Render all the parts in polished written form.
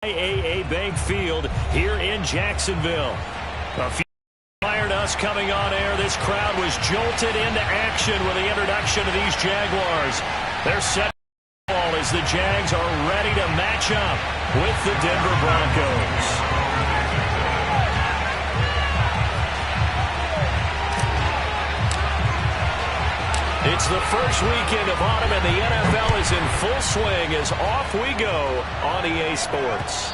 IAA Bank Field here in Jacksonville. A few prior to us coming on air, this crowd was jolted into action with the introduction of these Jaguars. They're set ball as the Jags are ready to match up with the Denver Broncos. It's the first weekend of autumn, and the NFL is in full swing as off we go on EA Sports.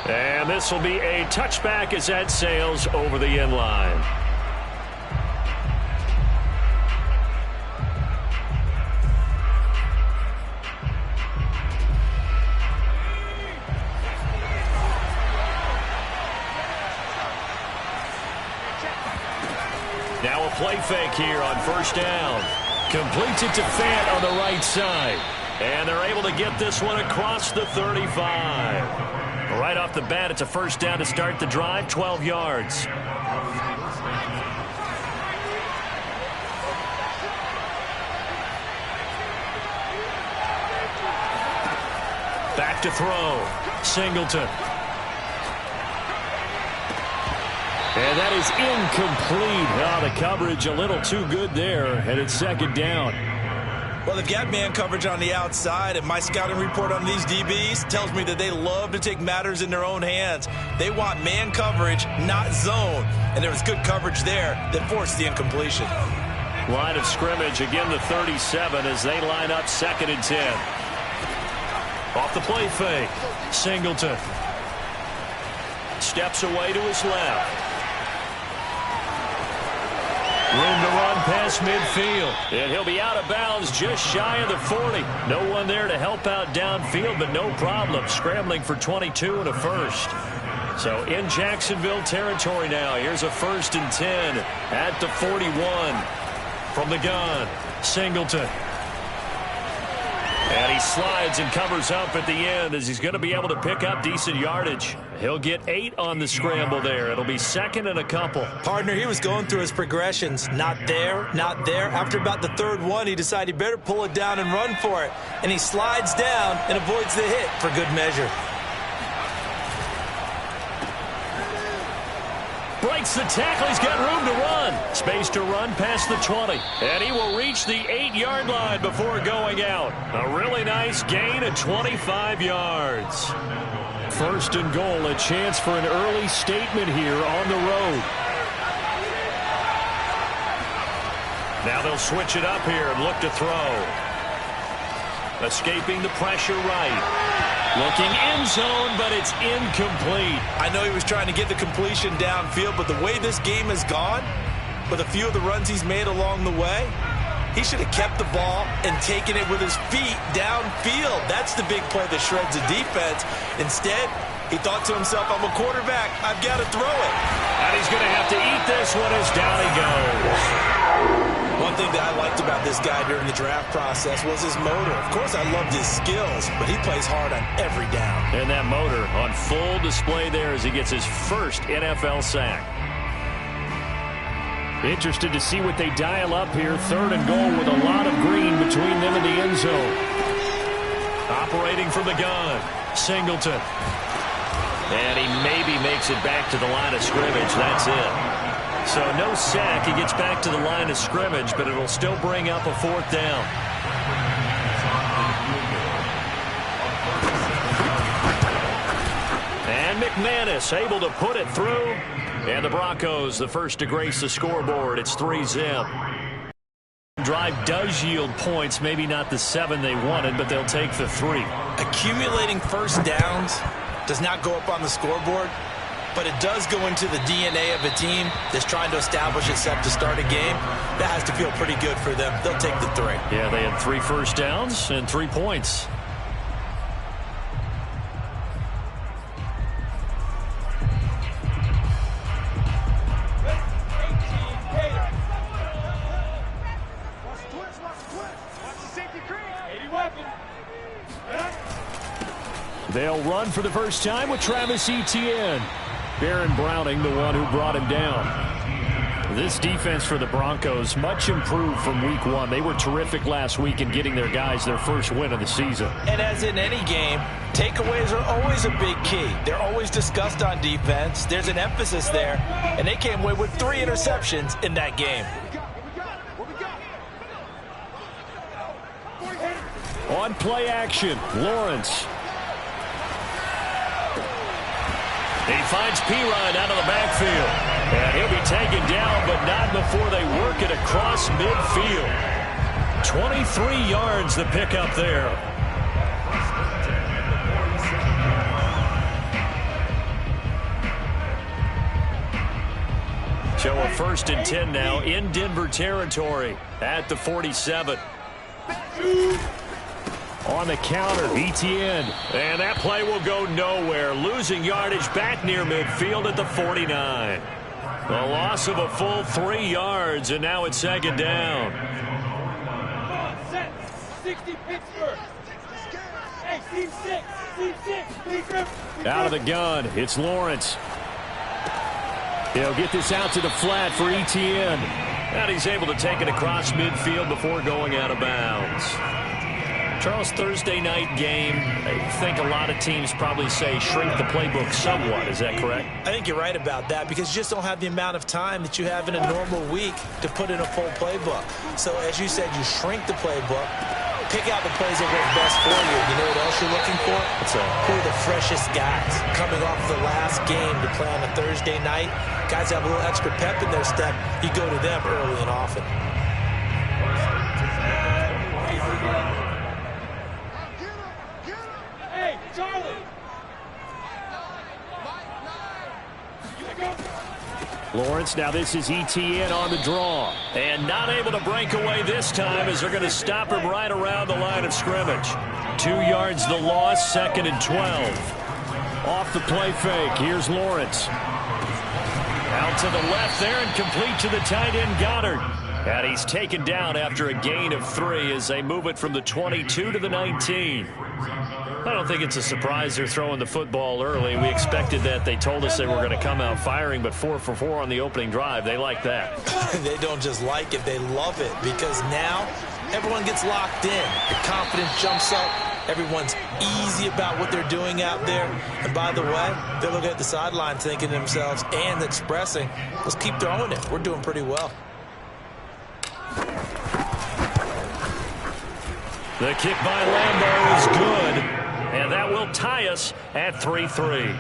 And this will be a touchback as that sails over the end line. Now a play fake here on first down. Completes it to Fant on the right side. And they're able to get this one across the 35. Right off the bat, it's a first down to start the drive, 12 yards. Back to throw. Singleton. And that is incomplete. Oh, the coverage a little too good there, and it's second down. Well, they've got man coverage on the outside, and my scouting report on these DBs tells me that they love to take matters in their own hands. They want man coverage, not zone, and there was good coverage there that forced the incompletion. Line of scrimmage, again the 37 as they line up 2nd and 10. Off the play fake, Singleton. Steps away to his left. Room to run past midfield. And he'll be out of bounds just shy of the 40. No one there to help out downfield, but no problem. Scrambling for 22 and a first. So in Jacksonville territory now. Here's a 1st and 10 at the 41. From the gun, Singleton. And he slides and covers up at the end as he's going to be able to pick up decent yardage. He'll get 8 on the scramble there. It'll be 2nd and a couple. Partner, he was going through his progressions. Not there, not there. After about the 3rd one, he decided he better pull it down and run for it. And he slides down and avoids the hit for good measure. Breaks the tackle. He's got room to run. Space to run past the 20. And he will reach the 8-yard line before going out. A really nice gain of 25 yards. 1st and goal, a chance for an early statement here on the road. Now they'll switch it up here and look to throw. Escaping the pressure right. Looking end zone, but it's incomplete. I know he was trying to get the completion downfield, but the way this game has gone, with a few of the runs he's made along the way, he should have kept the ball and taken it with his feet downfield. That's the big play that shreds the defense. Instead, he thought to himself, I'm a quarterback. I've got to throw it. And he's going to have to eat this one as down he goes. One thing that I liked about this guy during the draft process was his motor. Of course, I loved his skills, but he plays hard on every down. And that motor on full display there as he gets his first NFL sack. Interested to see what they dial up here. 3rd and goal with a lot of green between them and the end zone. Operating from the gun, Singleton. And he maybe makes it back to the line of scrimmage. That's it. So no sack. He gets back to the line of scrimmage, but it'll still bring up a 4th down. And McManus able to put it through. And the Broncos, the first to grace the scoreboard. It's 3-zip. Drive does yield points, maybe not the 7 they wanted, but they'll take the 3. Accumulating first downs does not go up on the scoreboard, but it does go into the DNA of a team that's trying to establish itself to start a game. That has to feel pretty good for them. They'll take the 3. Yeah, they had 3 first downs and 3 points. They'll run for the first time with Travis Etienne. Baron Browning, the one who brought him down. This defense for the Broncos, much improved from week one. They were terrific last week in getting their guys their first win of the season. And as in any game, takeaways are always a big key. They're always discussed on defense. There's an emphasis there, and they came away with 3 interceptions in that game. On play action, Lawrence. He finds Pirine out of the backfield. And he'll be taken down, but not before they work it across midfield. 23 yards the pickup there. So a 1st and 10 now in Denver territory at the 47. On the counter, Etienne. And that play will go nowhere. Losing yardage back near midfield at the 49. A loss of a full 3 yards, and now it's 2nd down. Set. 60 Pittsburgh. Hey, team 6. Out of the gun, it's Lawrence. He'll get this out to the flat for Etienne. And he's able to take it across midfield before going out of bounds. Charles, Thursday night game, I think a lot of teams probably say shrink the playbook somewhat. Is that correct? I think you're right about that because you just don't have the amount of time that you have in a normal week to put in a full playbook. So as you said, you shrink the playbook, pick out the plays that work best for you. You know what else you're looking for? Who are the freshest guys coming off the last game to play on a Thursday night? Guys have a little extra pep in their step. You go to them early and often. Lawrence, now this is Etienne on the draw. And not able to break away this time as they're going to stop him right around the line of scrimmage. 2 yards the loss, 2nd and 12. Off the play fake, here's Lawrence. Out to the left there and complete to the tight end Goddard. And he's taken down after a gain of 3 as they move it from the 22 to the 19. I don't think it's a surprise they're throwing the football early. We expected that. They told us they were going to come out firing, but 4 for 4 on the opening drive. They like that. They don't just like it, they love it because now everyone gets locked in. The confidence jumps up. Everyone's easy about what they're doing out there. And by the way, they're looking at the sideline thinking to themselves and expressing, let's keep throwing it. We're doing pretty well. The kick by Lambeau is good, and that will tie us at 3-3.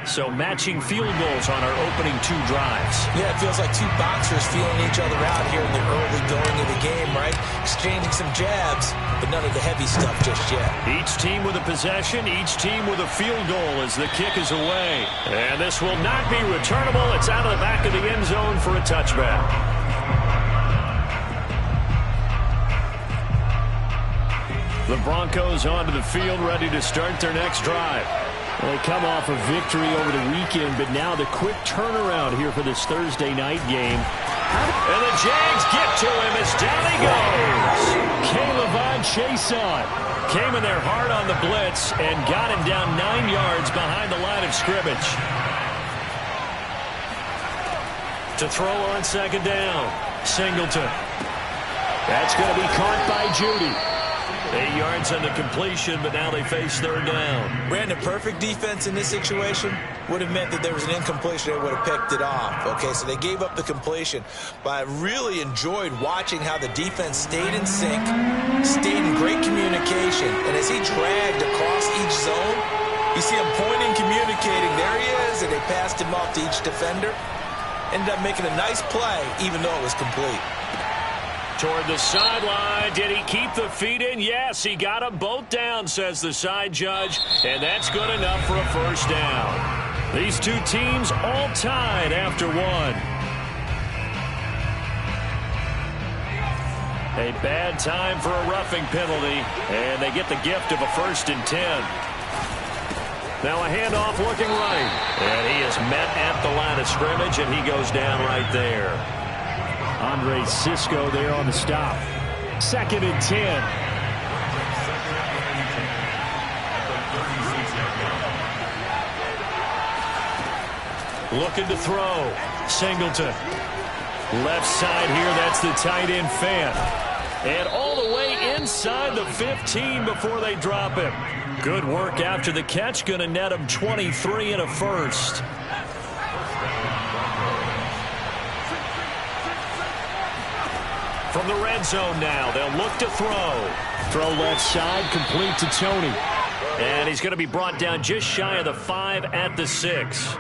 So matching field goals on our opening 2 drives. Yeah, it feels like 2 boxers feeling each other out here in the early going of the game, right? Exchanging some jabs, but none of the heavy stuff just yet. Each team with a possession, each team with a field goal as the kick is away. And this will not be returnable. It's out of the back of the end zone for a touchback. The Broncos onto the field, ready to start their next drive. They come off a victory over the weekend, but now the quick turnaround here for this Thursday night game. And the Jags get to him as down he goes. K'Lavon Chaisson came in there hard on the blitz and got him down 9 yards behind the line of scrimmage. To throw on 2nd down, Singleton. That's going to be caught by Judy. 8 yards on the completion, but now they face 3rd down. Brandon, perfect defense in this situation would have meant that there was an incompletion. They would have picked it off. Okay, so they gave up the completion. But I really enjoyed watching how the defense stayed in sync, stayed in great communication. And as he dragged across each zone, you see him pointing, communicating. There he is, and they passed him off to each defender. Ended up making a nice play, even though it was complete. Toward the sideline. Did he keep the feet in? Yes, he got them both down, says the side judge. And that's good enough for a 1st down. These 2 teams all tied after 1. A bad time for a roughing penalty. And they get the gift of a 1st and 10. Now a handoff looking right. And he is met at the line of scrimmage, and he goes down right there. Andre Cisco there on the stop. 2nd and 10. Looking to throw. Singleton. Left side here, that's the tight end Fan. And all the way inside the 15 before they drop him. Good work after the catch. Going to net him 23 and a first. From the red zone now, they'll look to throw. Throw left side, complete to Tony. And he's going to be brought down just shy of the 5 at the 6.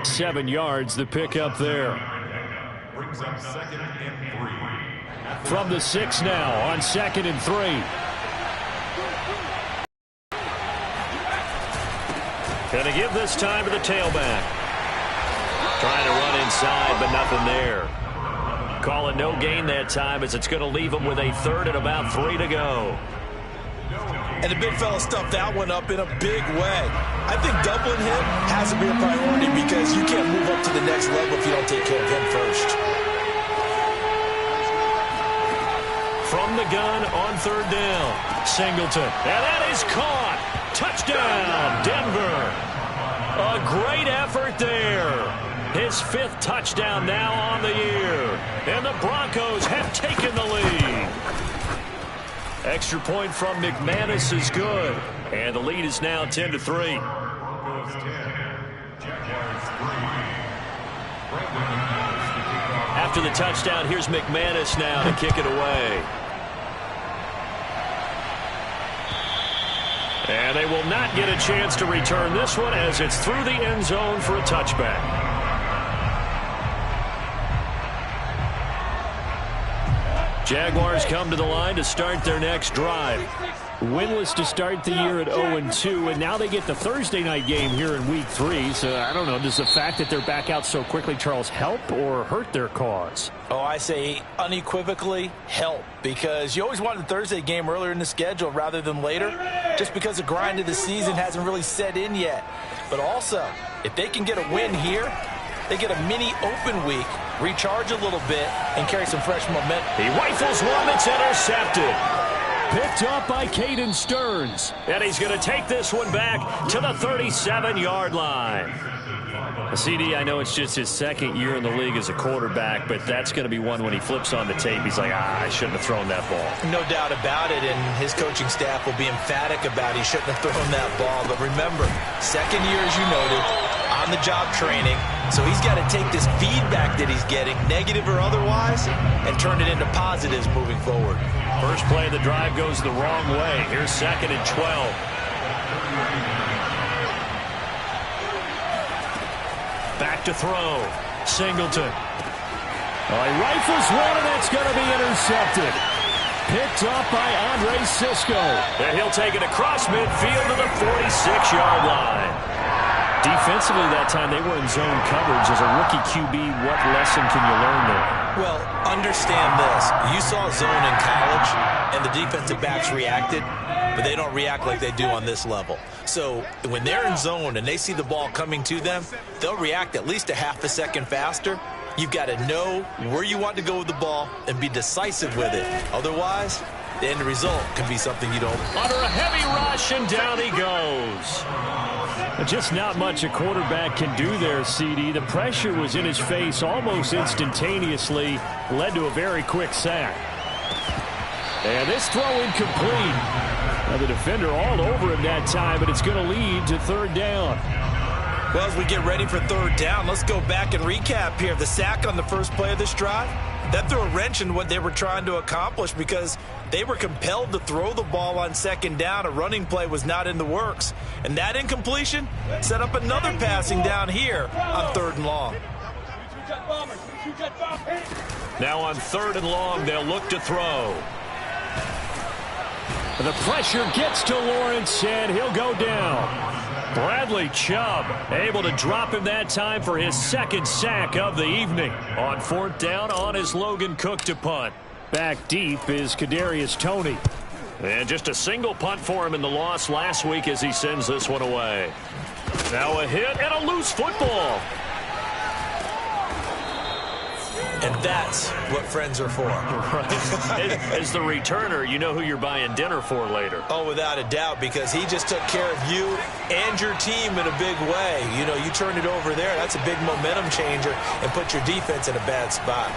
7 yards, the pickup there. Brings up 2nd and 3. From the 6 now on 2nd and 3. Going to give this time to the tailback. Trying to run inside, but nothing there. Calling no gain that time as it's going to leave him with a 3rd and about 3 to go. And the big fella stuffed that one up in a big way. I think doubling him has to be a priority because you can't move up to the next level if you don't take care of him first. From the gun on 3rd down. Singleton. And that is caught. Touchdown, Denver. A great effort there. His 5th touchdown now on the year. And the Broncos have taken the lead. Extra point from McManus is good. And the lead is now 10-3. Broncos 10, Jaguars 3. After the touchdown, here's McManus now to kick it away. And they will not get a chance to return this one as it's through the end zone for a touchback. Jaguars come to the line to start their next drive. Winless to start the year at 0-2, and now they get the Thursday night game here in Week 3. So, I don't know, does the fact that they're back out so quickly, Charles, help or hurt their cause? Oh, I say unequivocally help, because you always wanted the Thursday game earlier in the schedule rather than later, just because the grind of the season hasn't really set in yet. But also, if they can get a win here, they get a mini open week, recharge a little bit, and carry some fresh momentum. He rifles one that's intercepted. Picked up by Caden Stearns. And he's going to take this one back to the 37-yard line. CD, I know it's just his 2nd year in the league as a quarterback, but that's going to be one when he flips on the tape. He's like, I shouldn't have thrown that ball. No doubt about it, and his coaching staff will be emphatic about he shouldn't have thrown that ball. But remember, 2nd year, as you noted, on-the-job training. So he's got to take this feedback that he's getting, negative or otherwise, and turn it into positives moving forward. First play of the drive goes the wrong way. Here's 2nd and 12. Back to throw. Singleton. He rifles one, and that's going to be intercepted. Picked up by Andre Sisco. And he'll take it across midfield to the 46-yard line. Defensively that time, they were in zone coverage. As a rookie QB, what lesson can you learn there? Well, understand this. You saw zone in college, and the defensive backs reacted, but they don't react like they do on this level. So when they're in zone and they see the ball coming to them, they'll react at least a half a second faster. You've got to know where you want to go with the ball and be decisive with it. Otherwise, the end result can be something you don't. Under a heavy rush, and down he goes. Just not much a quarterback can do there, CD. The pressure was in his face almost instantaneously, led to a very quick sack. And this throw incomplete. Now the defender all over him that time, but it's going to lead to 3rd down. Well, as we get ready for 3rd down, let's go back and recap here. The sack on the first play of this drive, that threw a wrench in what they were trying to accomplish because they were compelled to throw the ball on 2nd down. A running play was not in the works. And that incompletion set up another passing down here on 3rd and long. Now on 3rd and long, they'll look to throw. The pressure gets to Lawrence, and he'll go down. Bradley Chubb able to drop him that time for his 2nd sack of the evening. On 4th down on his Logan Cook to punt. Back deep is Kadarius Toney. And just a single punt for him in the loss last week as he sends this one away. Now a hit and a loose football. And that's what friends are for. Right. As the returner, you know who you're buying dinner for later. Oh, without a doubt, because he just took care of you and your team in a big way. You know, you turned it over there. That's a big momentum changer and put your defense in a bad spot.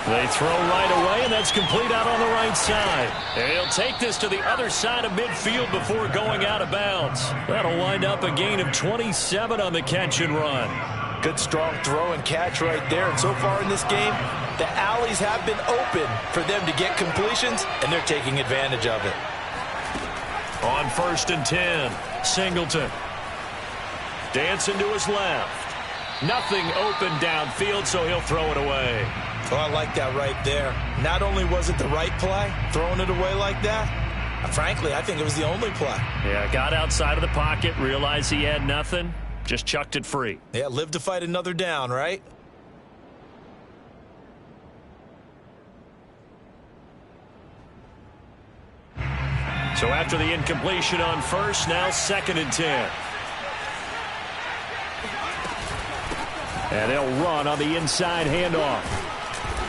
They throw right away, and that's complete out on the right side. And he'll take this to the other side of midfield before going out of bounds. That'll wind up a gain of 27 on the catch and run. Good, strong throw and catch right there. And so far in this game, the alleys have been open for them to get completions, and they're taking advantage of it. On 1st and 10, Singleton. Dancing to his left. Nothing open downfield, so he'll throw it away. Oh, I like that right there. Not only was it the right play, throwing it away like that, frankly, I think it was the only play. Yeah, got outside of the pocket, realized he had nothing, just chucked it free. Yeah, live to fight another down, right? So after the incompletion on 1st, now 2nd and 10. And they'll run on the inside handoff.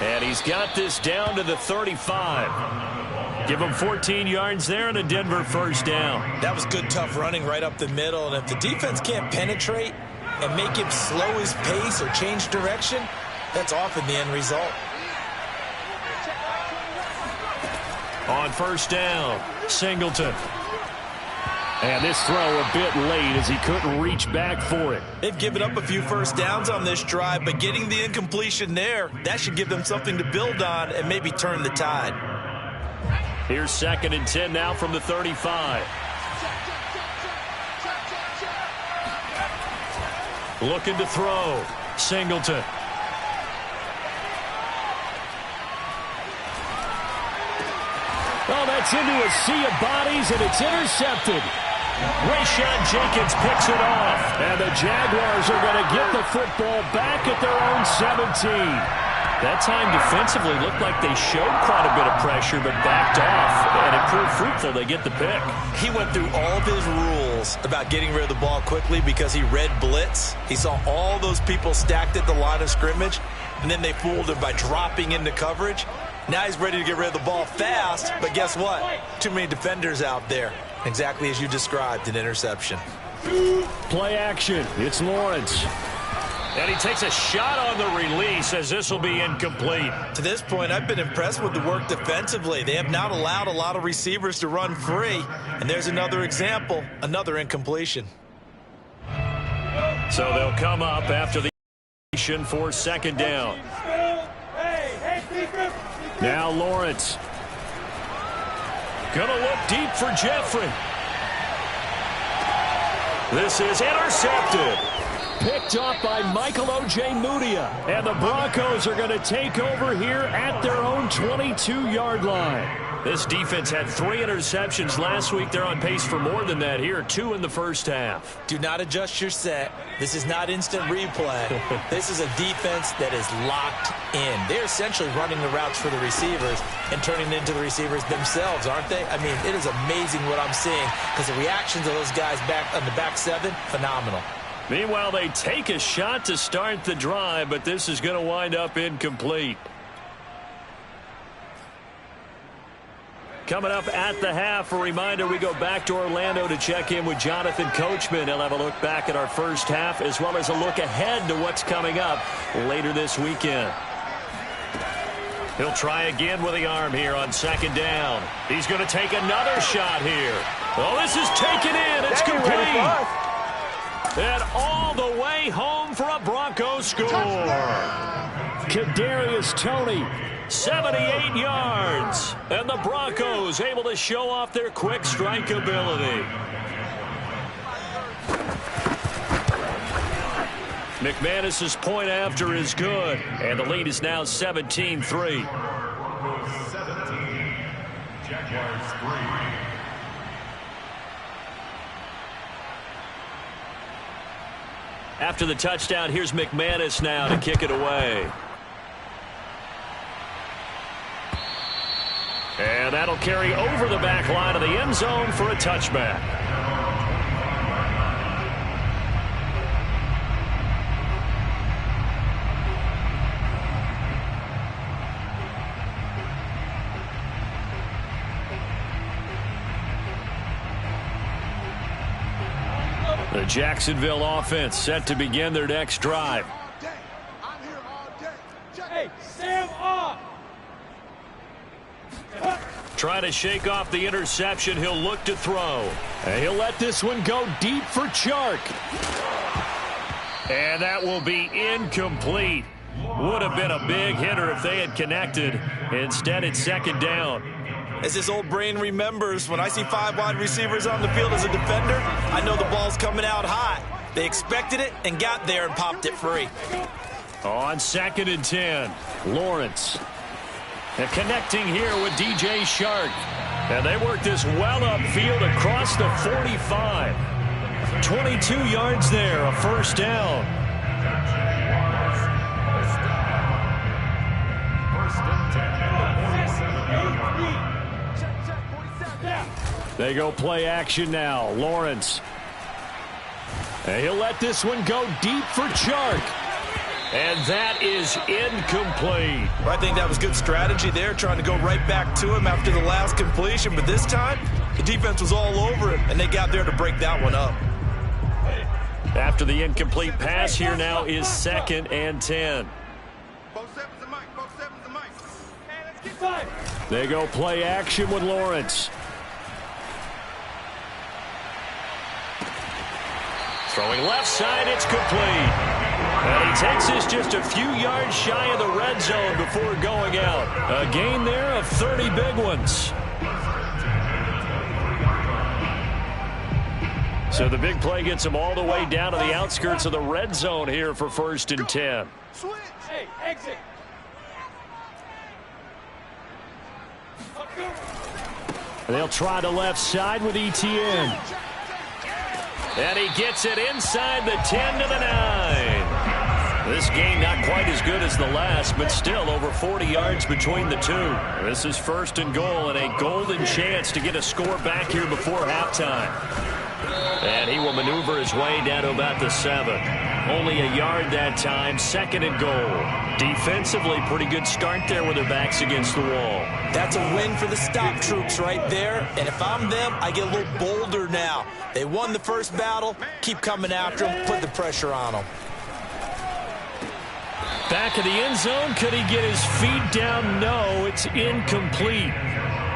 And he's got this down to the 35. Give him 14 yards there and a Denver 1st down. That was good, tough running right up the middle. And if the defense can't penetrate and make him slow his pace or change direction, that's often the end result. On 1st down, Singleton. And this throw a bit late as he couldn't reach back for it. They've given up a few 1st downs on this drive, but getting the incompletion there, that should give them something to build on and maybe turn the tide. Here's 2nd and 10 now from the 35. Looking to throw. Singleton. Oh, that's into a sea of bodies, and it's intercepted. Rayshawn Jenkins picks it off, and the Jaguars are going to get the football back at their own 17. That time defensively looked like they showed quite a bit of pressure, but backed off, and it proved fruitful. They get the pick. He went through all of his rules about getting rid of the ball quickly because he read blitz. He saw all those people stacked at the line of scrimmage, and then they fooled him by dropping into coverage. Now he's ready to get rid of the ball fast, but guess what? Too many defenders out there. Exactly as you described, an interception. Play action. It's Lawrence. And he takes a shot on the release as this will be incomplete. To this point, I've been impressed with the work defensively. They have not allowed a lot of receivers to run free. And there's another example, another incompletion. So they'll come up after the for 2nd down. Now Lawrence. Gonna look deep for Jeffrey. This is intercepted. Picked off by Michael O.J. Mudia. And the Broncos are going to take over here at their own 22-yard line. This defense had 3 interceptions last week. They're on pace for more than that here. 2 in the 1st half. Do not adjust your set. This is not instant replay. This is a defense that is locked in. They're essentially running the routes for the receivers and turning it into the receivers themselves, aren't they? I mean, it is amazing what I'm seeing because the reactions of those guys back on the back 7, phenomenal. Meanwhile, they take a shot to start the drive, but this is going to wind up incomplete. Coming up at the half, a reminder, we go back to Orlando to check in with Jonathan Coachman. He'll have a look back at our 1st half as well as a look ahead to what's coming up later this weekend. He'll try again with the arm here on 2nd down. He's going to take another shot here. Oh, this is taken in. It's complete. And all the way home for a Broncos score. Kadarius Toney, 78 yards. And the Broncos able to show off their quick strike ability. McManus's point after is good. And the lead is now 17-3. Broncos 17, Jaguars 3. After the touchdown, here's McManus now to kick it away. And that'll carry over the back line of the end zone for a touchback. The Jacksonville offense set to begin their next drive. Hey, Sam off. Trying to shake off the interception. He'll look to throw. And he'll let this one go deep for Chark. And that will be incomplete. Would have been a big hitter if they had connected. Instead, it's second down. As his old brain remembers, when I see 5 wide receivers on the field as a defender, I know the ball's coming out high. They expected it and got there and popped it free. On 2nd and 10, Lawrence. And connecting here with DJ Chark. And they work this well upfield across the 45. 22 yards there, a first down. They go play action now. Lawrence. And he'll let this one go deep for Chark. And that is incomplete. I think that was good strategy there, trying to go right back to him after the last completion. But this time, the defense was all over him, and they got there to break that one up. After the incomplete pass, here now is 2nd and 10. They go play action with Lawrence. Throwing left side, it's complete. And he takes this just a few yards shy of the red zone before going out. A gain there of 30 big ones. So the big play gets him all the way down to the outskirts of the red zone here for 1st and 10. Hey, exit. They'll try the left side with ETN. And he gets it inside the 10 to the 9. This game not quite as good as the last, but still over 40 yards between the two. This is 1st and goal and a golden chance to get a score back here before halftime. And he will maneuver his way down to about the 7. Only a yard that time, 2nd and goal. Defensively, pretty good start there with their backs against the wall. That's a win for the stop troops right there. And if I'm them, I get a little bolder now. They won the first battle. Keep coming after them. Put the pressure on them. Back of the end zone. Could he get his feet down? No, it's incomplete.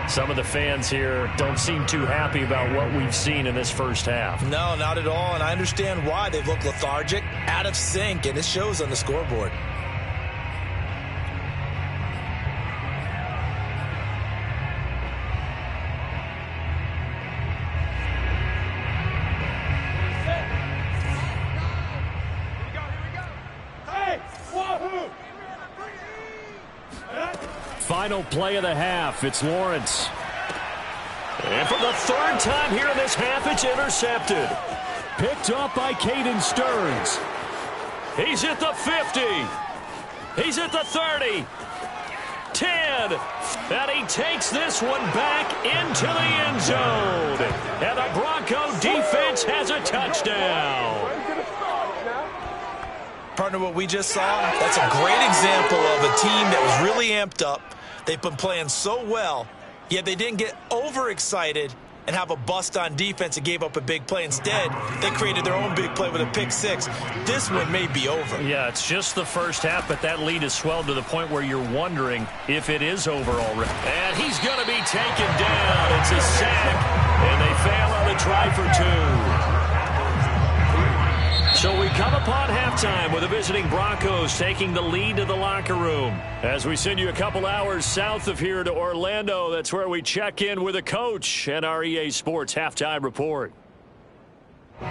Some of the fans here don't seem too happy about what we've seen in this first half. No, not at all, and I understand why. They look lethargic, out of sync, and it shows on the scoreboard. Final play of the half. It's Lawrence. And for the 3rd time here in this half, it's intercepted. Picked up by Caden Stearns. He's at the 50. He's at the 30. 10. And he takes this one back into the end zone. And the Bronco defense has a touchdown. Partner, what we just saw, that's a great example of a team that was really amped up. They've been playing so well, yet they didn't get overexcited and have a bust on defense and gave up a big play. Instead, they created their own big play with a pick 6. This one may be over. Yeah, it's just the first half, but that lead has swelled to the point where you're wondering if it is over already. And he's going to be taken down. It's a sack, and they fail on the try for 2. So we come upon halftime with the visiting Broncos taking the lead to the locker room. As we send you a couple hours south of here to Orlando, that's where we check in with a coach and our EA Sports halftime report.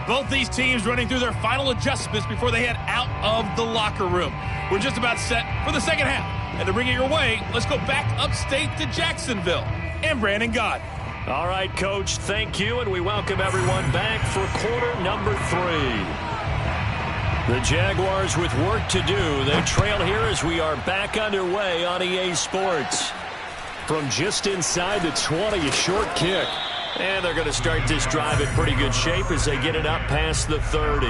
Both these teams running through their final adjustments before they head out of the locker room. We're just about set for the second half. And to bring it your way, let's go back upstate to Jacksonville. And Brandon Gott. All right, Coach, thank you, and we welcome everyone back for quarter number 3. The Jaguars with work to do. They trail here as we are back underway on EA Sports. From just inside the 20, a short kick. And they're going to start this drive in pretty good shape as they get it up past the 30.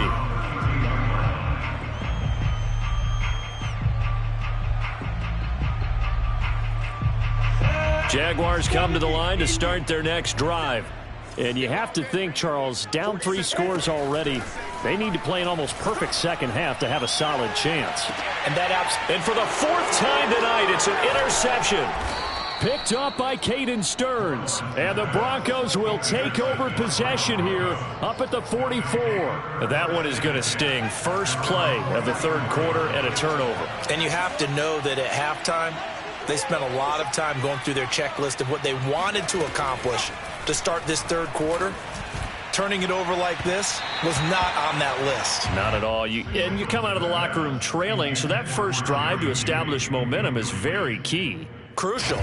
Jaguars come to the line to start their next drive. And you have to think, Charles, down 3 scores already. They need to play an almost perfect second half to have a solid chance. And for the 4th time tonight, it's an interception. Picked up by Caden Stearns. And the Broncos will take over possession here up at the 44. That one is going to sting. First play of the 3rd quarter and a turnover. And you have to know that at halftime, they spent a lot of time going through their checklist of what they wanted to accomplish to start this 3rd quarter. Turning it over like this was not on that list. Not at all. And you come out of the locker room trailing, so that first drive to establish momentum is very key. Crucial.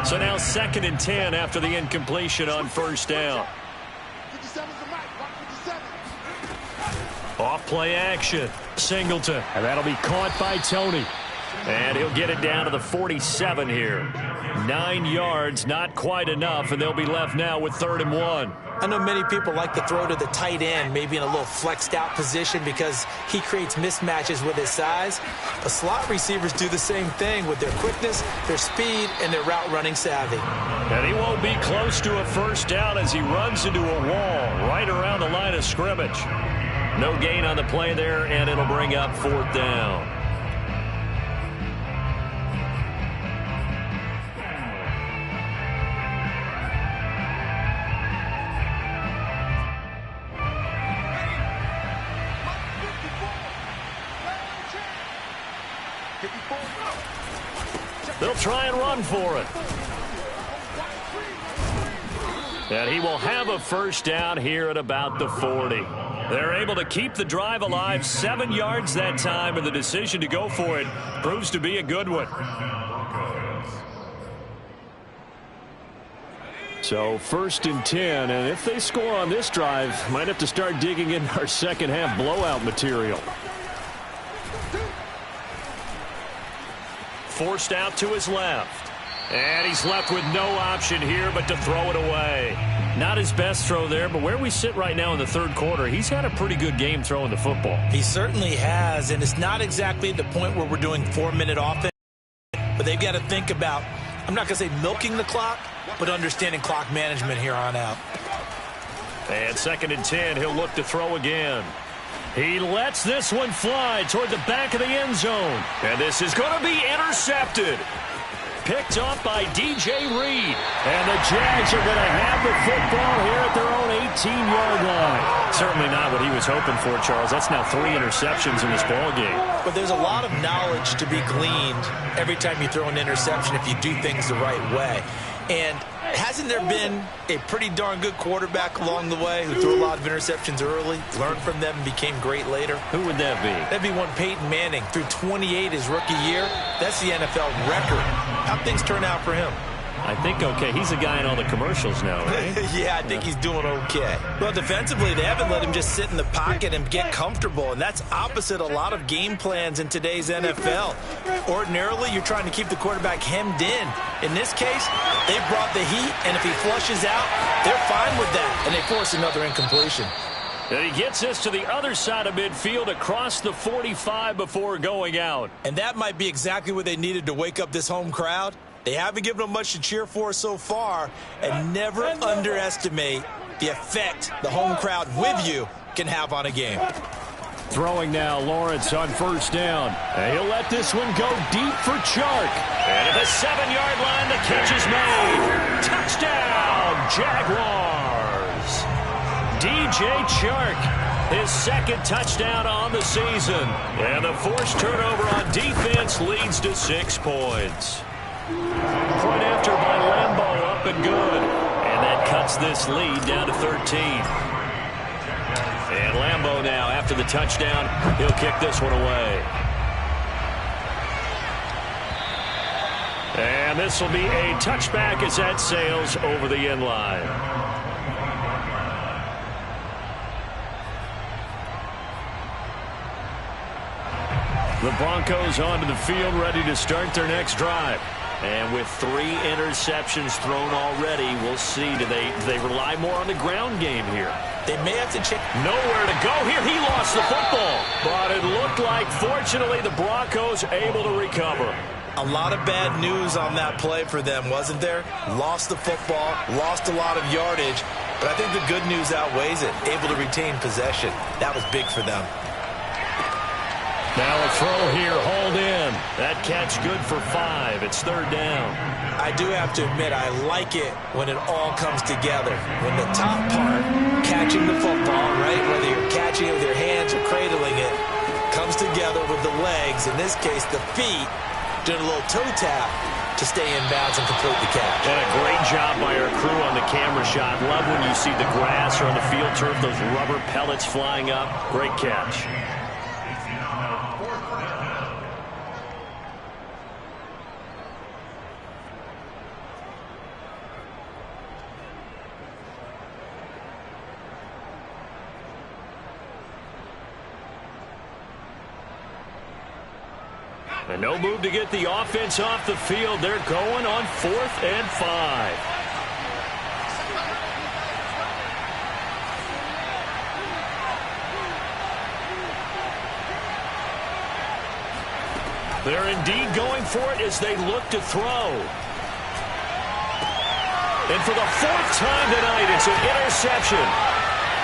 So now 2nd and 10 after the incompletion on 1st down. Off play action. Singleton. And that'll be caught by Tony. And he'll get it down to the 47 here. 9 yards, not quite enough, and they'll be left now with 3rd and 1. I know many people like to throw to the tight end, maybe in a little flexed out position because he creates mismatches with his size. But slot receivers do the same thing with their quickness, their speed, and their route running savvy. And he won't be close to a 1st down as he runs into a wall right around the line of scrimmage. No gain on the play there, and it'll bring up 4th down. They'll try and run for it. And he will have a 1st down here at about the 40. They're able to keep the drive alive, 7 yards that time, and the decision to go for it proves to be a good one. So 1st and 10, and if they score on this drive, might have to start digging in our second half blowout material. Forced out to his left. And he's left with no option here but to throw it away. Not his best throw there, but where we sit right now in the 3rd quarter, he's had a pretty good game throwing the football. He certainly has, and it's not exactly the point where we're doing 4-minute offense, but they've got to think about, I'm not going to say milking the clock, but understanding clock management here on out. And 2nd and 10, he'll look to throw again. He lets this one fly toward the back of the end zone. And this is going to be intercepted. Picked up by DJ Reed. And the Jags are going to have the football here at their own 18-yard line. Certainly not what he was hoping for, Charles. That's now 3 interceptions in this ballgame. But there's a lot of knowledge to be gleaned every time you throw an interception if you do things the right way. And hasn't there been a pretty darn good quarterback along the way who threw a lot of interceptions early, learned from them, and became great later? Who would that be? That'd be one Peyton Manning. Threw 28 his rookie year. That's the NFL record. How'd things turn out for him? I think okay. He's a guy in all the commercials now, right? Yeah, I think he's doing okay. Well, defensively, they haven't let him just sit in the pocket and get comfortable, and that's opposite a lot of game plans in today's NFL. Ordinarily, you're trying to keep the quarterback hemmed in. In this case, they brought the heat, and if he flushes out, they're fine with that, and they force another incompletion. And he gets this to the other side of midfield across the 45 before going out. And that might be exactly what they needed to wake up this home crowd. They haven't given them much to cheer for so far, and never underestimate the effect the home crowd with you can have on a game. Throwing now, Lawrence on 1st down. And he'll let this one go deep for Chark. And at the 7-yard line, the catch is made. Touchdown, Jaguars. DJ Chark, his 2nd touchdown on the season. And the forced turnover on defense leads to 6 points. Point after by Lambeau, up and good. And that cuts this lead down to 13. And Lambeau now, after the touchdown, he'll kick this one away. And this will be a touchback as that sails over the end line. The Broncos onto the field, ready to start their next drive. And with 3 interceptions thrown already, we'll see. Do they rely more on the ground game here? They may have to check. Nowhere to go here. He lost the football. But it looked like, fortunately, the Broncos able to recover. A lot of bad news on that play for them, wasn't there? Lost the football, lost a lot of yardage, But I think the good news outweighs it. Able to retain possession. That was big for them. Now a throw here, hauled in. That catch good for 5. It's third down. I do have to admit, I like it when it all comes together. When the top part, catching the football, right, whether you're catching it with your hands or cradling it, comes together with the legs, in this case the feet, doing a little toe tap to stay in bounds and complete the catch. And a great job by our crew on the camera shot. Love when you see the grass or on the field turf, those rubber pellets flying up. Great catch. And no move to get the offense off the field. They're going on 4th and 5. They're indeed going for it as they look to throw. And for the 4th time tonight, it's an interception.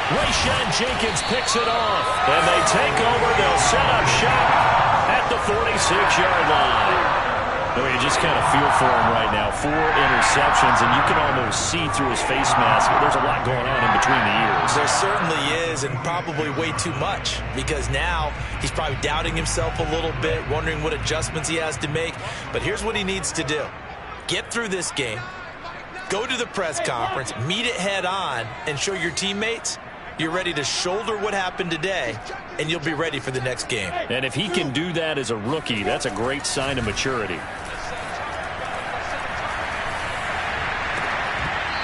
Rayshawn Jenkins picks it off. And they take over. They'll set up shop at the 46-yard line. Oh, you just kind of feel for him right now. 4 interceptions, and you can almost see through his face mask. There's a lot going on in between the ears. There certainly is, and probably way too much, because now he's probably doubting himself a little bit, wondering what adjustments he has to make. But here's what he needs to do. Get through this game, go to the press conference, meet it head on, and show your teammates you're ready to shoulder what happened today, and you'll be ready for the next game. And if he can do that as a rookie, that's a great sign of maturity.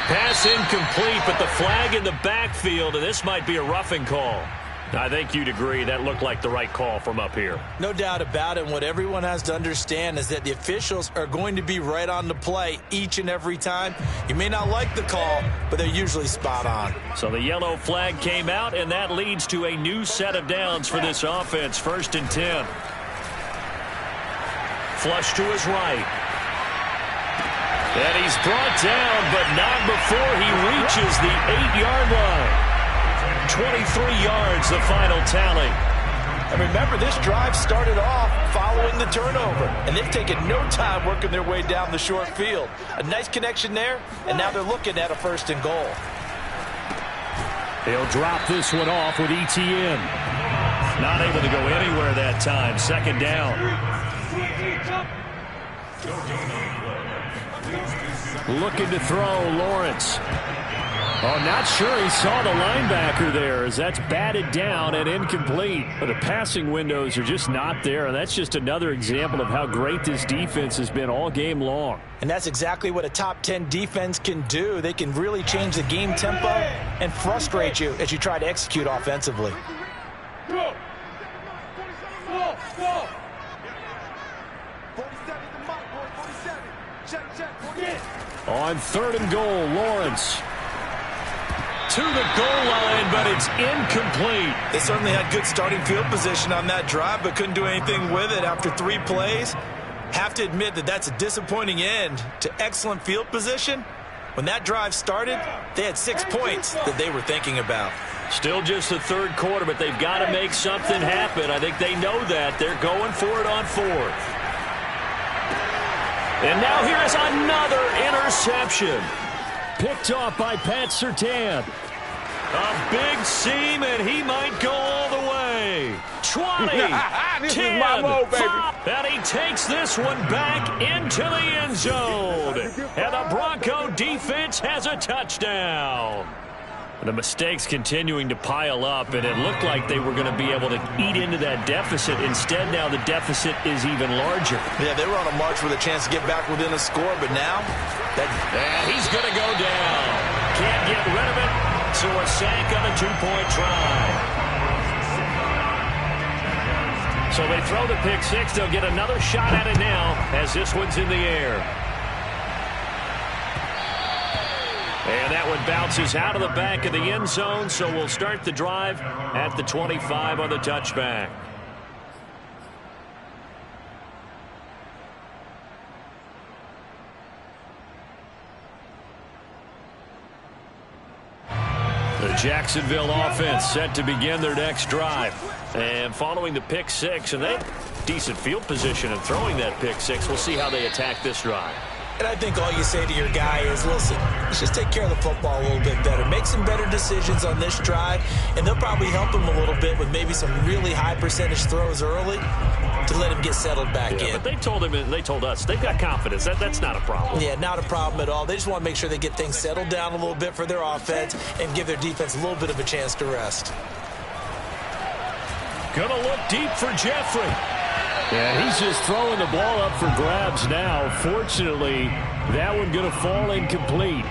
Pass incomplete, but the flag in the backfield, and this might be a roughing call. I think you'd agree that looked like the right call from up here. No doubt about it. And what everyone has to understand is that the officials are going to be right on the play each and every time. You may not like the call, but they're usually spot on. So the yellow flag came out, and that leads to a new set of downs for this offense. 1st and 10. Flush to his right. And he's brought down, but not before he reaches the 8-yard line. 23 yards, the final tally. And remember, this drive started off following the turnover, and they've taken no time working their way down the short field. A nice connection there, and now they're looking at a 1st and goal. He'll drop this one off with ETN. Not able to go anywhere that time. 2nd down. Looking to throw, Lawrence. Oh, not sure he saw the linebacker there as that's batted down and incomplete. But the passing windows are just not there, and that's just another example of how great this defense has been all game long. And that's exactly what a top 10 defense can do. They can really change the game tempo and frustrate you as you try to execute offensively. Go! Go! Go! 47 the mark, boy, 47. Check, 48. On 3rd and goal, Lawrence. To the goal line, but it's incomplete. They certainly had good starting field position on that drive, but couldn't do anything with it after 3 plays. Have to admit that that's a disappointing end to excellent field position. When that drive started, they had 6 points that they were thinking about. Still just the 3rd quarter, but they've got to make something happen. I think they know that. They're going for it on 4th. And now here is another interception. Picked off by Pat Surtain. A big seam, and he might go all the way. 20, 10, 5, and he takes this one back into the end zone. And the Bronco defense has a touchdown. The mistakes continuing to pile up, and it looked like they were going to be able to eat into that deficit. Instead, now the deficit is even larger. Yeah, they were on a march with a chance to get back within a score, but now and he's going to go down. Can't get rid of it, so a sack on a 2-point try. So they throw the pick 6. They'll get another shot at it now as this one's in the air. And that one bounces out of the back of the end zone, so we'll start the drive at the 25 on the touchback. The Jacksonville offense set to begin their next drive. And following the pick six, and they have decent field position and throwing that pick six, we'll see how they attack this drive. And I think all you say to your guy is, listen, let's just take care of the football a little bit better. Make some better decisions on this drive, and they'll probably help him a little bit with maybe some really high percentage throws early to let him get settled back in. But they told him, and they told us, they've got confidence. That's not a problem. Yeah, not a problem at all. They just want to make sure they get things settled down a little bit for their offense and give their defense a little bit of a chance to rest. Gonna look deep for Jeffrey. Yeah, he's just throwing the ball up for grabs now. Fortunately, that one going to fall incomplete.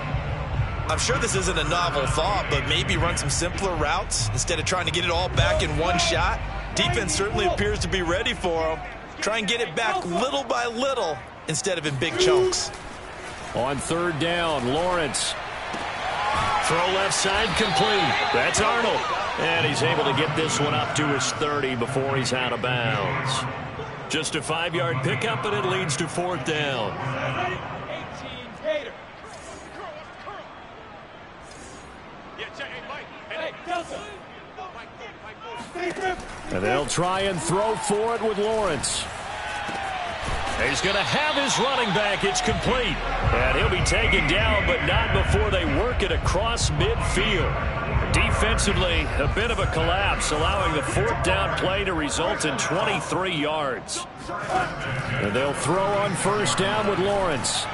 I'm sure this isn't a novel thought, but maybe run some simpler routes instead of trying to get it all back in one shot. Defense certainly appears to be ready for him. Try and get it back little by little instead of in big chunks. On third down, Lawrence. Throw left side complete. That's Arnold. And he's able to get this one up to his 30 before he's out of bounds. Just a 5-yard pickup, and it leads to fourth down. 18 Gator. And they'll try and throw for it with Lawrence. He's going to have his running back. It's complete. And he'll be taken down, but not before they work it across midfield. Defensively, a bit of a collapse, allowing the fourth down play to result in 23 yards. And they'll throw on first down with Lawrence.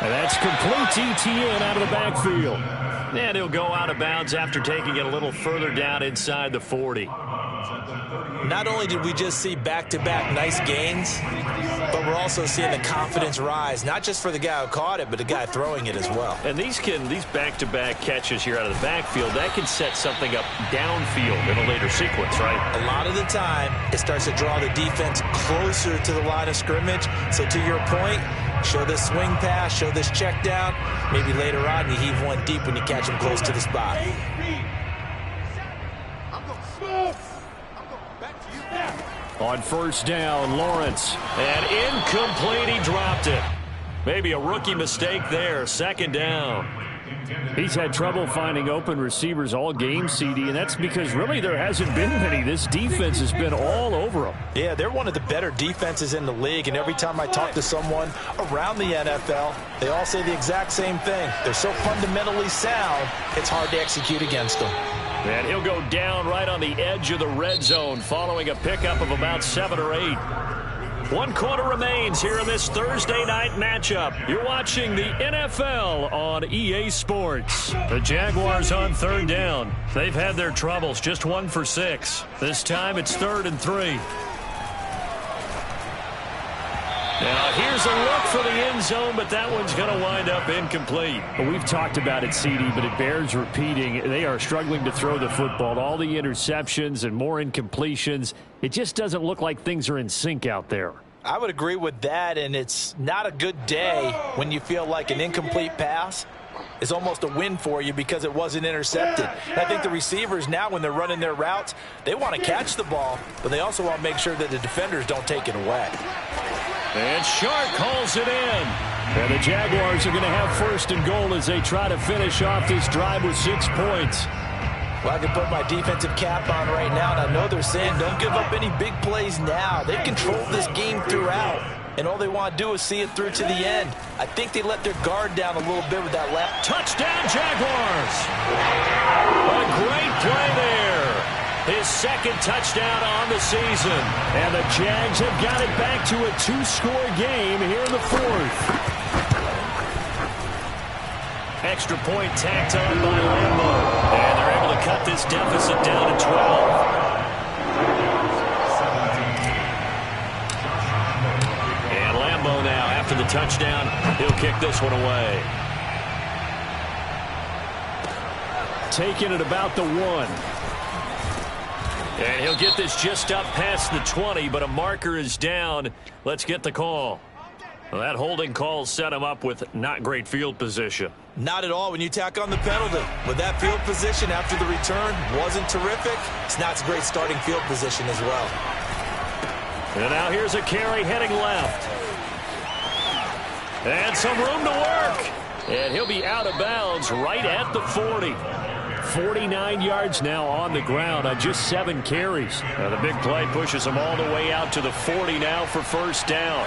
And that's complete ETN out of the backfield. And he'll go out of bounds after taking it a little further down inside the 40. Not only did we just see back-to-back nice gains, but we're also seeing the confidence rise, not just for the guy who caught it, but the guy throwing it as well. And these back-to-back catches here out of the backfield, that can set something up downfield in a later sequence, right? A lot of the time, it starts to draw the defense closer to the line of scrimmage. So to your point, show this swing pass, show this check down. Maybe later on you heave one deep when you catch him close to the spot. On first down, Lawrence. And incomplete, he dropped it. Maybe a rookie mistake there, second down. He's had trouble finding open receivers all game, CD, and that's because really there hasn't been many. This defense has been all over them. Yeah, they're one of the better defenses in the league, and every time I talk to someone around the NFL, they all say the exact same thing. They're so fundamentally sound, it's hard to execute against them. And he'll go down right on the edge of the red zone following a pickup of about 7 or 8. 1 quarter remains here in this Thursday night matchup. You're watching the NFL on EA Sports. The Jaguars on third down. They've had their troubles, just 1 for 6. This time it's 3rd and 3. Now here's a look for the end zone, but that one's going to wind up incomplete. Well, we've talked about it, CD, but it bears repeating. They are struggling to throw the football. All the interceptions and more incompletions. It just doesn't look like things are in sync out there. I would agree with that, and it's not a good day when you feel like an incomplete pass is almost a win for you because it wasn't intercepted. And I think the receivers now, when they're running their routes, they want to catch the ball, but they also want to make sure that the defenders don't take it away. And Shark calls it in. And the Jaguars are going to have first and goal as they try to finish off this drive with 6 points. Well, I can put my defensive cap on right now, and I know they're saying don't give up any big plays now. They've controlled this game throughout, and all they want to do is see it through to the end. I think they let their guard down a little bit with that left. Touchdown, Jaguars! A great play there. His second touchdown on the season. And the Jags have got it back to a 2-score game here in the 4th. Extra point tacked on by Lambo. And they're able to cut this deficit down to 12. And Lambo now, after the touchdown, he'll kick this one away. Taking it about the 1. And he'll get this just up past the 20, but a marker is down. Let's get the call. Well, that holding call set him up with not great field position. Not at all when you tack on the penalty. With that field position after the return wasn't terrific. It's not a great starting field position as well. And now here's a carry heading left. And some room to work. And he'll be out of bounds right at the 40. 49 yards now on the ground on just 7 carries. The big play pushes him all the way out to the 40 now for first down.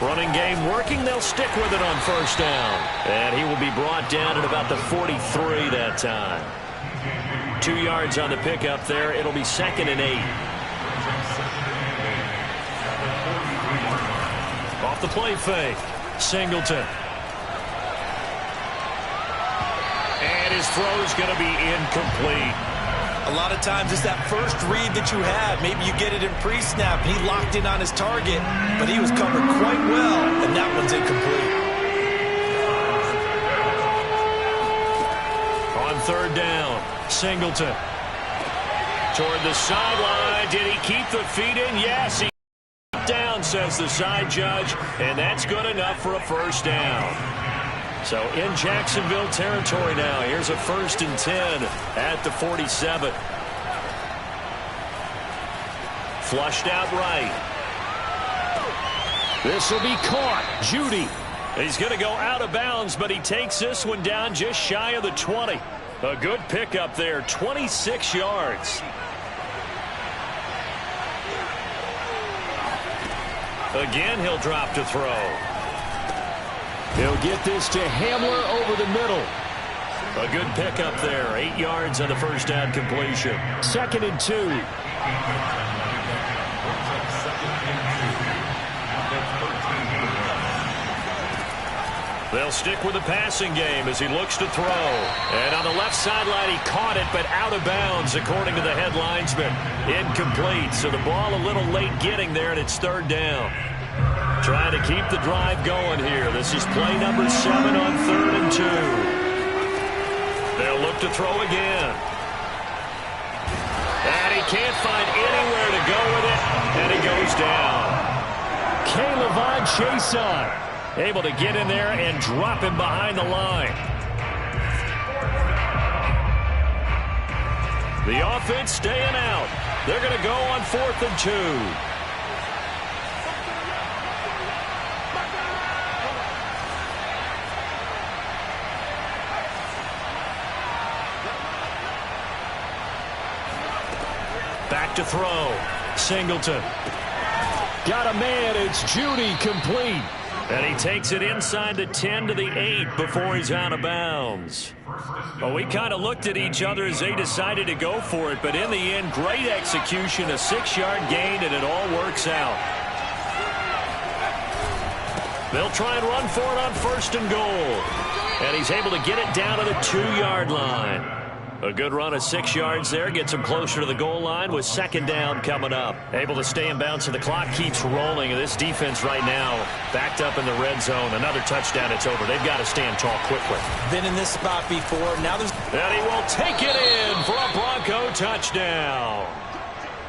Running game working. They'll stick with it on first down. And he will be brought down at about the 43 that time. 2 yards on the pickup there. It'll be 2nd and 8. Off the play fake. Singleton. And his throw's going to be incomplete. A lot of times it's that first read that you have. Maybe you get it in pre-snap. He locked in on his target, but he was covered quite well, and that one's incomplete. On 3rd down, Singleton. Toward the sideline. Did he keep the feet in? Yes, he down, says the side judge, and that's good enough for a first down. So in Jacksonville territory now. Here's a 1st and 10 at the 47. Flushed out right. This will be caught. Judy. He's going to go out of bounds, but he takes this one down just shy of the 20. A good pickup there, 26 yards. Again, he'll drop to throw. He'll get this to Hamler over the middle. A good pickup there. 8 yards on the first down completion. 2nd and 2. They'll stick with the passing game as he looks to throw. And on the left sideline, he caught it, but out of bounds, according to the head linesman. Incomplete. So the ball a little late getting there, and it's 3rd down. Trying to keep the drive going here. This is play number 7 on 3rd and 2. They'll look to throw again. And he can't find anywhere to go with it, and he goes down. K'Lavon Chaisson able to get in there and drop him behind the line. The offense staying out. They're going to go on 4th and 2. Back to throw. Singleton. Got a man. It's Judy, complete. And he takes it inside the 10 to the 8 before he's out of bounds. Well, we kind of looked at each other as they decided to go for it, but in the end, great execution, a 6-yard gain, and it all works out. They'll try and run for it on 1st and goal. And he's able to get it down to the 2-yard line. A good run of 6 yards there. Gets him closer to the goal line with 2nd down coming up. Able to stay in bounds, so the clock keeps rolling. And this defense right now backed up in the red zone. Another touchdown, it's over. They've got to stand tall quickly. Been in this spot before. Now there's... And he will take it in for a Bronco touchdown.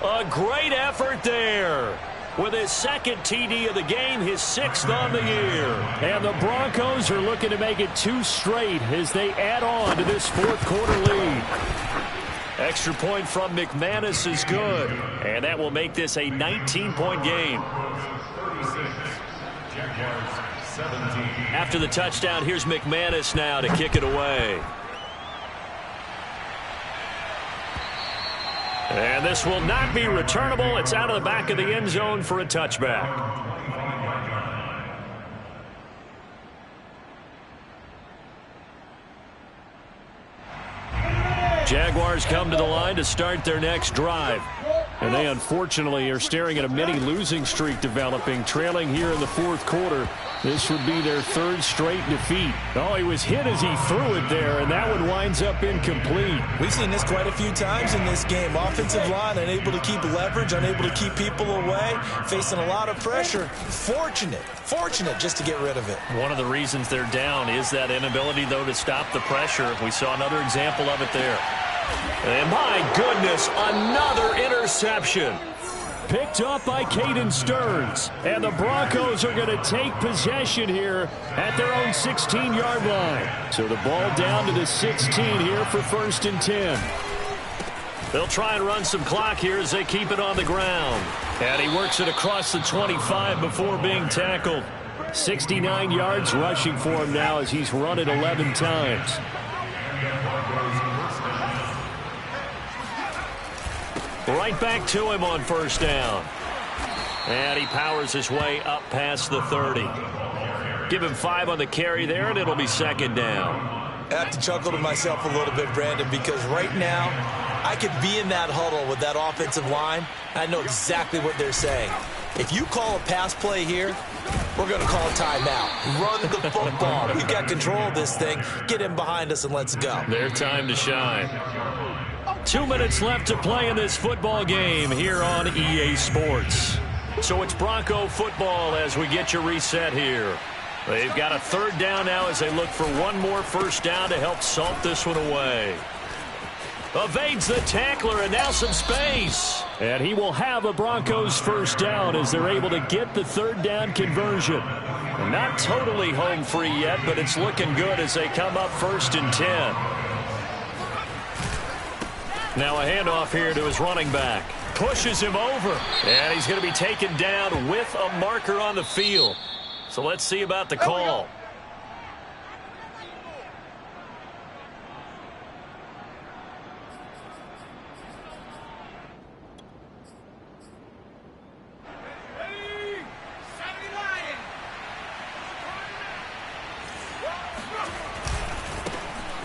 A great effort there. With his 2nd TD of the game, his 6th on the year. And the Broncos are looking to make it 2 straight as they add on to this 4th quarter lead. Extra point from McManus is good. And that will make this a 19-point game. After the touchdown, here's McManus now to kick it away. And this will not be returnable. It's out of the back of the end zone for a touchback. Jaguars come to the line to start their next drive. And they unfortunately are staring at a mini losing streak developing, trailing here in the 4th quarter. This would be their 3rd straight defeat. Oh, he was hit as he threw it there, and that one winds up incomplete. We've seen this quite a few times in this game. Offensive line unable to keep leverage, unable to keep people away, facing a lot of pressure. Fortunate just to get rid of it. One of the reasons they're down is that inability, though, to stop the pressure. We saw another example of it there. And my goodness, another interception. Picked up by Caden Stearns. And the Broncos are going to take possession here at their own 16-yard line. So the ball down to the 16 here for 1st and 10. They'll try and run some clock here as they keep it on the ground. And he works it across the 25 before being tackled. 69 yards rushing for him now as he's run it 11 times. Right back to him on first down. And he powers his way up past the 30. Give him 5 on the carry there, and it'll be second down. I have to chuckle to myself a little bit, Brandon, because right now I could be in that huddle with that offensive line. I know exactly what they're saying. If you call a pass play here, we're going to call a timeout. Run the football. We've got control of this thing. Get in behind us and let's go. Their time to shine. 2 minutes left to play in this football game here on EA Sports. So it's Bronco football as we get you reset here. They've got a third down now as they look for one more first down to help salt this one away. Evades the tackler, and now some space. And he will have a Broncos first down as they're able to get the third down conversion. And not totally home free yet, but it's looking good as they come up 1st and 10. Now a handoff here to his running back. Pushes him over. And he's going to be taken down with a marker on the field. So let's see about the call.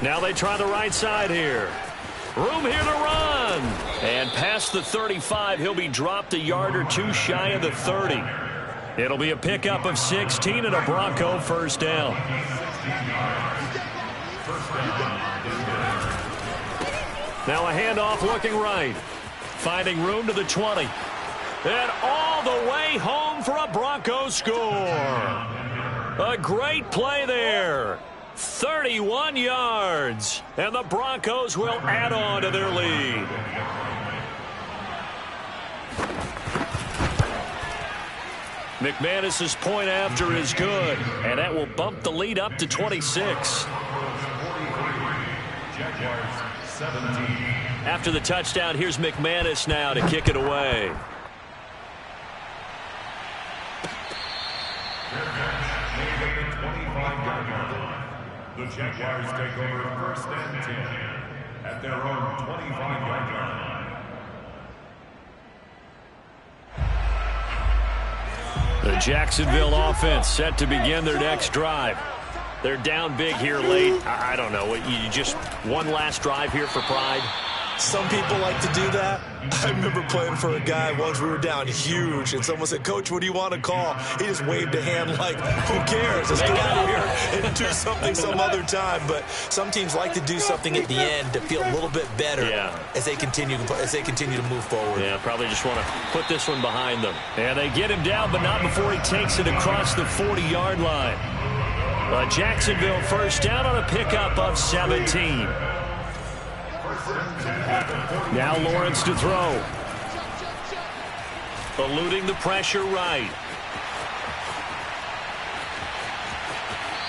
Now they try the right side here. Room here to run. And past the 35, he'll be dropped a yard or two shy of the 30. It'll be a pickup of 16 and a Bronco first down. Now a handoff looking right. Finding room to the 20. And all the way home for a Bronco score. A great play there. 31 yards. And the Broncos will add on to their lead. McManus's point after is good, and that will bump the lead up to 26. After the touchdown, here's McManus now to kick it away. The Jaguars take over 1st and 10 at their own 25-yard line. The Jacksonville offense set to begin their next drive. They're down big here late. I don't know. You just one last drive here for pride? Some people like to do that. I remember playing for a guy once. We were down huge, and someone said, "Coach, what do you want to call?" He just waved a hand like, "Who cares? Let's get out of here and do something some other time." But some teams like to do something at the end to feel a little bit better as they continue to move forward. Yeah, probably just want to put this one behind them. And they get him down, but not before he takes it across the 40-yard line. A Jacksonville first down on a pickup of 17. Now Lawrence to throw. Eluding the pressure right.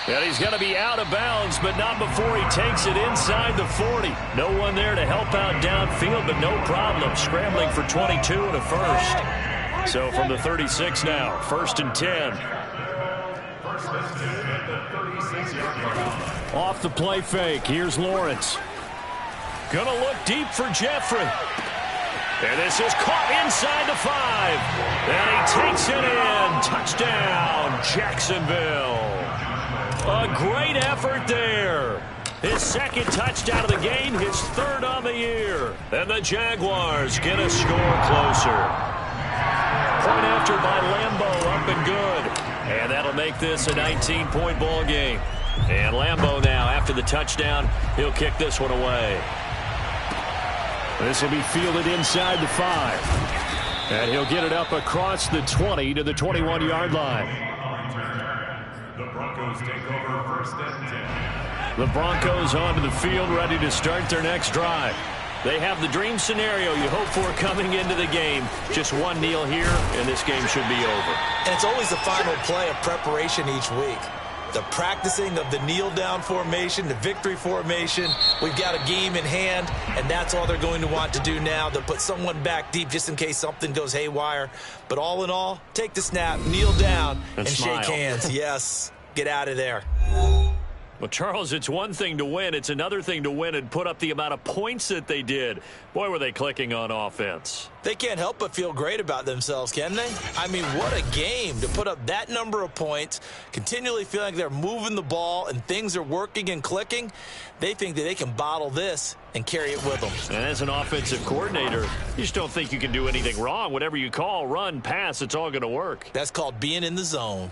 And he's going to be out of bounds, but not before he takes it inside the 40. No one there to help out downfield, but no problem. Scrambling for 22 and a first. So from the 36 now, 1st and 10. Off the play fake, here's Lawrence. Gonna look deep for Jeffrey. And this is caught inside the 5. And he takes it in. Touchdown, Jacksonville. A great effort there. His second touchdown of the game, his 3rd on the year. And the Jaguars get a score closer. Point after by Lambo, up and good. And that'll make this a 19-point ball game. And Lambo now, after the touchdown, he'll kick this one away. This will be fielded inside the 5. And he'll get it up across the 20 to the 21-yard line. The Broncos take over 1st and 10. The Broncos onto the field, ready to start their next drive. They have the dream scenario you hope for coming into the game. Just one kneel here, and this game should be over. And it's always the final play of preparation each week. The practicing of the kneel-down formation, the victory formation. We've got a game in hand, and that's all they're going to want to do now. They'll put someone back deep just in case something goes haywire. But all in all, take the snap, kneel down, and shake hands. Yes, get out of there. Well, Charles, it's one thing to win. It's another thing to win and put up the amount of points that they did. Boy, were they clicking on offense. They can't help but feel great about themselves, can they? I mean, what a game to put up that number of points, continually feeling like they're moving the ball and things are working and clicking. They think that they can bottle this and carry it with them. And as an offensive coordinator, you just don't think you can do anything wrong. Whatever you call, run, pass, it's all going to work. That's called being in the zone.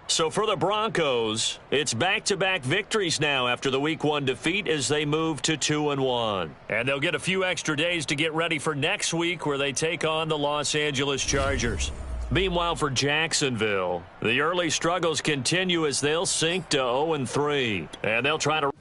So for the Broncos, it's back-to-back victories now after the Week 1 defeat as they move to 2-1. And they'll get a few extra days to get ready for next week where they take on the Los Angeles Chargers. Meanwhile, for Jacksonville, the early struggles continue as they'll sink to 0-3. And they'll try to